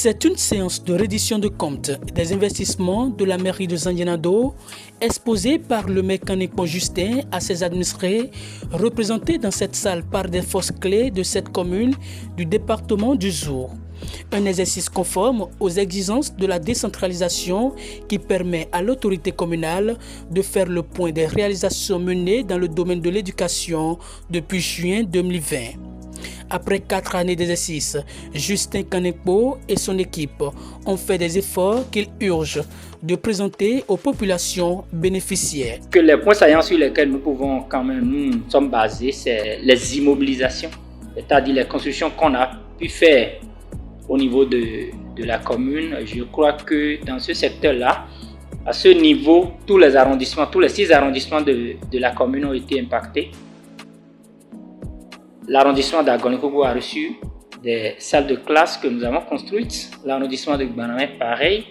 C'est une séance de reddition de comptes des investissements de la mairie de Zandjianado, exposée par le maire Kanekpo Justin à ses administrés, représentés dans cette salle par des forces clés de cette commune du département du Zour. Un exercice conforme aux exigences de la décentralisation qui permet à l'autorité communale de faire le point des réalisations menées dans le domaine de l'éducation depuis juin 2020. Après 4 années d'exercice, Justin Kanekpo et son équipe ont fait des efforts qu'il urge de présenter aux populations bénéficiaires. Que les points saillants sur lesquels nous sommes basés, c'est les immobilisations, c'est-à-dire les constructions qu'on a pu faire au niveau de la commune. Je crois que dans ce secteur-là, à ce niveau, tous les 6 arrondissements de la commune ont été impactés. L'arrondissement d'Agonekougou a reçu des salles de classe que nous avons construites. L'arrondissement de Gbanamé, pareil.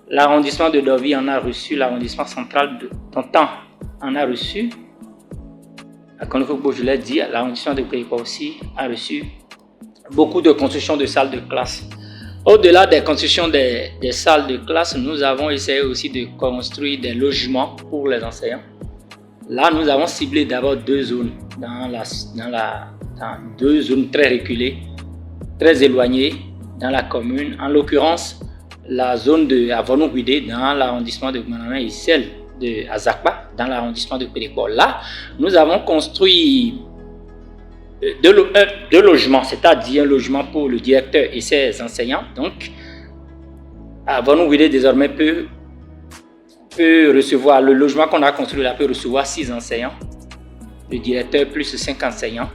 L'arrondissement de Dovi en a reçu. L'arrondissement central de Tontan en a reçu. Agonekougou, je l'ai dit, l'arrondissement de Péikwa aussi a reçu beaucoup de constructions de salles de classe. Au-delà des constructions des salles de classe, nous avons essayé aussi de construire des logements pour les enseignants. Là, nous avons ciblé d'abord 2 zones, dans 2 zones très reculées, très éloignées dans la commune. En l'occurrence, la zone de Avonou-Guidé dans l'arrondissement de Gmanamé et celle de Azakba dans l'arrondissement de Pédéco. Là, nous avons construit 2 logements, c'est-à-dire un logement pour le directeur et ses enseignants. Donc, Avonou-Guidé désormais peut recevoir, le logement qu'on a construit là peut recevoir 6 enseignants, le directeur plus 5 enseignants.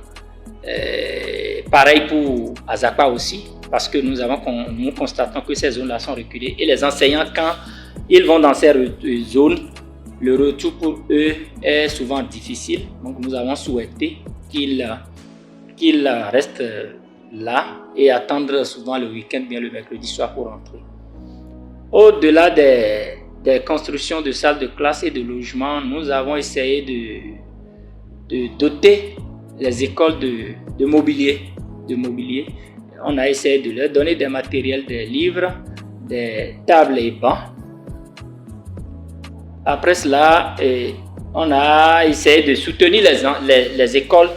Pareil pour Azakba aussi, parce que nous constatons que ces zones-là sont reculées et les enseignants, quand ils vont dans ces zones, le retour pour eux est souvent difficile. Donc nous avons souhaité qu'ils restent là et attendre souvent le week-end, bien le mercredi soir pour rentrer. Au-delà des constructions de salles de classe et de logements, nous avons essayé de doter les écoles de mobilier. On a essayé de leur donner des matériels, des livres, des tables et bancs. Après cela, on a essayé de soutenir les écoles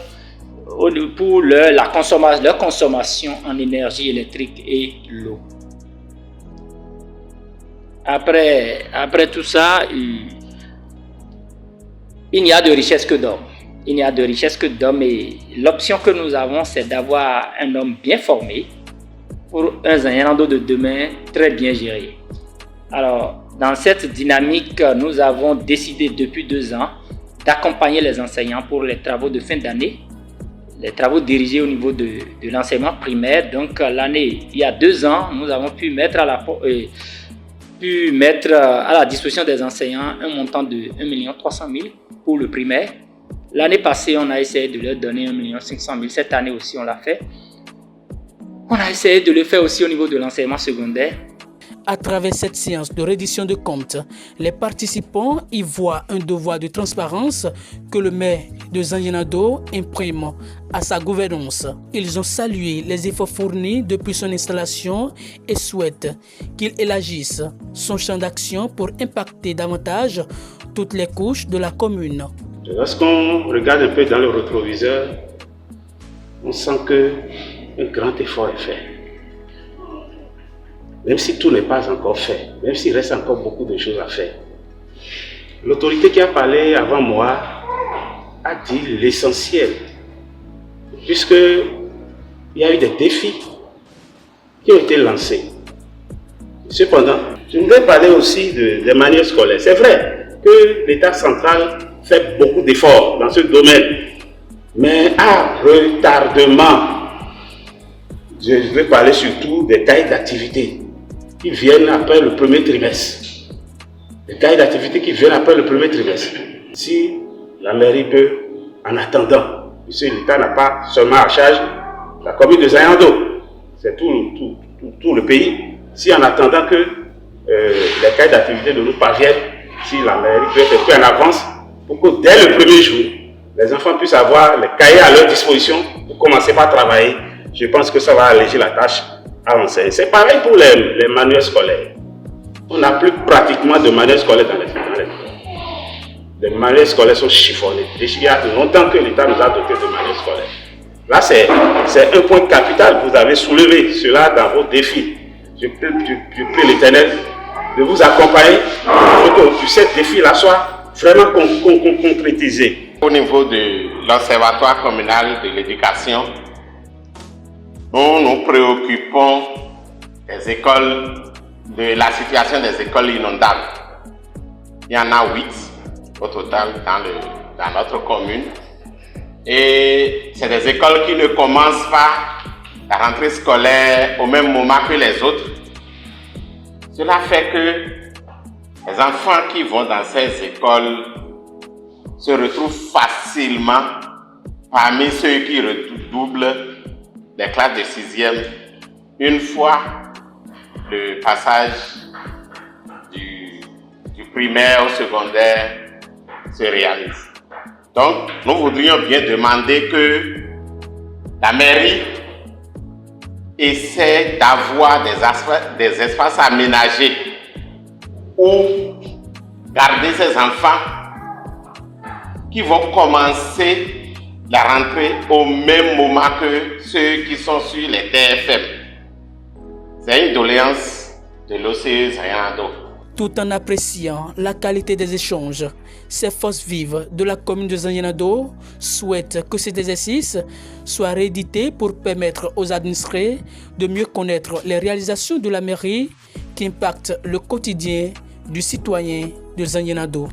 pour leur consommation en énergie électrique et l'eau. Après tout ça, il n'y a de richesse que d'hommes. Il n'y a de richesse que d'hommes et l'option que nous avons, c'est d'avoir un homme bien formé pour un Zandjianado de demain très bien géré. Alors, dans cette dynamique, nous avons décidé depuis 2 ans d'accompagner les enseignants pour les travaux de fin d'année, les travaux dirigés au niveau de l'enseignement primaire. Donc, l'année, il y a 2 ans, nous avons pu mettre à la disposition des enseignants un montant de 1 300 000 pour le primaire. L'année passée, on a essayé de leur donner 1 500 000. Cette année aussi, on l'a fait. On a essayé de le faire aussi au niveau de l'enseignement secondaire. À travers cette séance de reddition de comptes, les participants y voient un devoir de transparence que le maire de Zandjianado imprime à sa gouvernance. Ils ont salué les efforts fournis depuis son installation et souhaitent qu'il élargisse son champ d'action pour impacter davantage toutes les couches de la commune. Lorsqu'on regarde un peu dans le rétroviseur, on sent qu'un grand effort est fait. Même si tout n'est pas encore fait, même s'il reste encore beaucoup de choses à faire. L'autorité qui a parlé avant moi a dit l'essentiel, puisqu'il y a eu des défis qui ont été lancés. Cependant, je voudrais parler aussi des manières scolaires. C'est vrai que l'État central fait beaucoup d'efforts dans ce domaine, mais à retardement. Je vais parler surtout des cahiers d'activité qui viennent après le premier trimestre. Les cahiers d'activité qui viennent après le premier trimestre. Si la mairie peut, en attendant, puisque l'État n'a pas seulement à charge la commune de Zandjianado, c'est tout le pays. Si en attendant que les cahiers d'activité de nous parviennent, si la mairie peut être plus en avance, pour que dès le premier jour, les enfants puissent avoir les cahiers à leur disposition pour commencer par travailler, je pense que ça va alléger la tâche à enseigner. C'est pareil pour les manuels scolaires. On n'a plus pratiquement de manuels scolaires dans les écoles. Les manuels scolaires sont chiffonnés. Il y a longtemps que l'État nous a doté de manuels scolaires. Là, c'est un point capital que vous avez soulevé, cela dans vos défis. Je prie l'Éternel de vous accompagner pour que ces défis-là soient vraiment concrétisés. Au niveau de l'Observatoire communal de l'éducation, nous nous préoccupons des écoles, de la situation des écoles inondables. Il y en a 8 au total dans notre commune. Et c'est des écoles qui ne commencent pas la rentrée scolaire au même moment que les autres. Cela fait que les enfants qui vont dans ces écoles se retrouvent facilement parmi ceux qui redoublent les classes de 6e une fois le passage du primaire au secondaire se réalise. Donc, nous voudrions bien demander que la mairie essaie d'avoir des espaces aménagés où garder ces enfants qui vont commencer la rentrée au même moment que ceux qui sont sur les TFM. C'est une doléance de l'OCE Zanyana-Do. Tout en appréciant la qualité des échanges, ces forces vives de la commune de Zanyana-Do souhaitent que cet exercice soit réédité pour permettre aux administrés de mieux connaître les réalisations de la mairie qui impactent le quotidien du citoyen de Zanyana-Do.